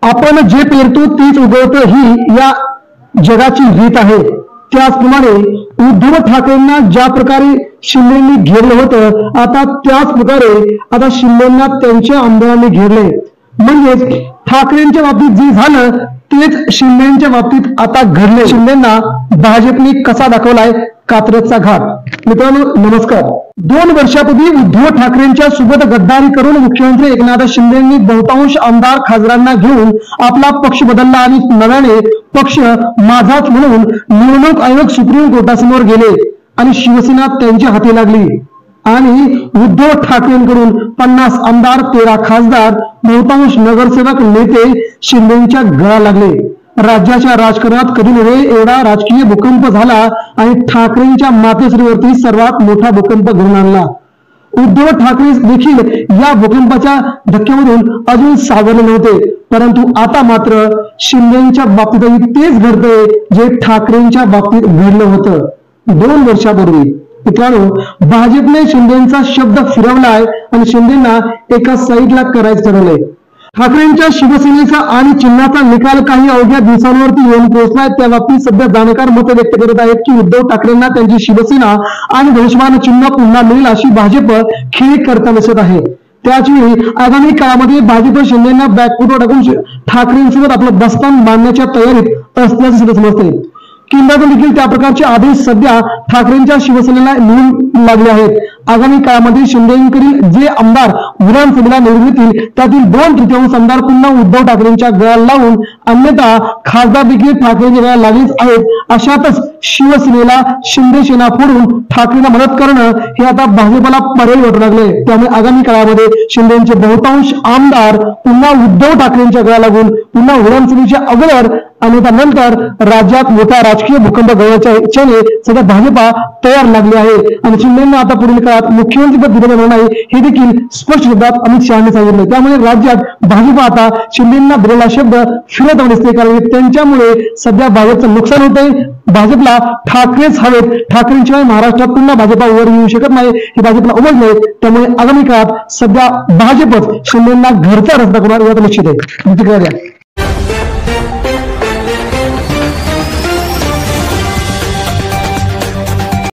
आपण जे पेरतो तेच उगवतं ही या जगाची रीत आहे। त्याचप्रमाणे उद्धव ठाकरेंना ज्या प्रकारे शिंदेंनी घेरलं होतं, आता त्याच प्रकारे आता शिंदेंना त्यांच्या आमदारांनी घेरले। म्हणजेच ठाकरेंच्या बाबतीत जे झालं तेच शिंदेंच्या बाबतीत आता घडले। शिंदेंना भाजपने कसा दाखवलाय कात्रजचा घाट। मित्रांनो नमस्कार। 2 वर्षापूर्वी उद्धव ठाकरेंच्या सोबत गद्दारी करून मुख्यमंत्री एकनाथ शिंदेंनी बहुतांश आमदार खासदारांना घेऊन आपला पक्ष बदलला आणि नव्याने पक्ष माझाच म्हणून निवडणूक आयोग सुप्रीम कोर्टासमोर गेले आणि शिवसेना त्यांच्या हाती लागली आणि उद्धव ठाकरेंकडून 50 आमदार 13 खासदार बहुतांश नगरसेवक नेते शिंदेंच्या गळा लागले। राज्याच्या राजकारणात कधी नव्हे एवढा राजकीय भूकंप झाला आणि ठाकरेंच्या मातोश्रीवरती सर्वात मोठा भूकंप घडून आणला। उद्धव ठाकरे देखील या भूकंपाच्या धक्क्यामधून अजून सावरले नव्हते, परंतु आता मात्र शिंदेंच्या बाबतीतही तेच घडतंय जे ठाकरेंच्या बाबतीत घडलं होतं 2 वर्षापूर्वी। मित्रांनो भाजपने शिंदेंचा शब्द फिरवलाय आणि शिंदेंना एका साईडला करायचं ठरवलंय। ठाकरेंच्या शिवसेनेचा आणि चिन्हाचा निकाल काही अवघ्या दिवसांवरती येऊन पोहोचलाय। त्या बाबतीत सध्या जाणकार मत व्यक्त करत आहेत की उद्धव ठाकरेंना त्यांची शिवसेना आणि धनुष्यबाण चिन्ह पुन्हा मिळेल अशी भाजप खेळी करताना दिसत आहे। त्याचवेळी आगामी काळामध्ये भाजप शिंदेंना बॅकफुटवर टाकून ठाकरेंसोबत आपलं बस्तान बांधण्याच्या तयारीत असल्याचे सुद्धा समजते। किंबहुना देखील त्या प्रकारचे आदेश सध्या ठाकरेंच्या शिवसेनेला मिळून लागले आहेत। आगामी काळामध्ये शिंदेकडील जे आमदार विधानसभेला निवडून येतील त्यातील 2/3 आमदार पुन्हा उद्धव ठाकरेंच्या गळ्याला लावून, अन्यथा खासदार देखील ठाकरेंच्या गळ्याला लागलीच आहेत। अशातच शिवसेनेला शिंदे सेना फोडून ठाकरेंना मदत करणं हे आता भाजपला पर्याय वाटू लागले। त्यामुळे आगामी काळामध्ये शिंदेचे बहुतांश आमदार पुन्हा उद्धव ठाकरेंच्या गळ्याला लागून पुन्हा विधानसभेच्या अगोदर आणि त्यानंतर राज्यात मोठा राजकीय भूकंप घडण्याच्या इच्छेने सध्या भाजपा तयार लागली आहे आणि शिंदेंना आता पुढील काळात मुख्यमंत्रीपद दिलं जाणार नाही हे देखील स्पष्ट शब्दात अमित शहाने सांगितले। त्यामुळे राज्यात भाजपा आता शिंदेंना दिलेला शब्द फिरत दिसते, कारण त्यांच्यामुळे सध्या भाजपचं नुकसान होतंय। भाजपला ठाकरेच हवेत, ठाकरेंशिवाय महाराष्ट्रात पुन्हा भाजपा वर येऊ शकत नाही हे भाजपला उमजलंय। त्यामुळे आगामी काळात सध्या भाजपच शिंदेंना घरचा रस्ता करणार यात निश्चित आहे।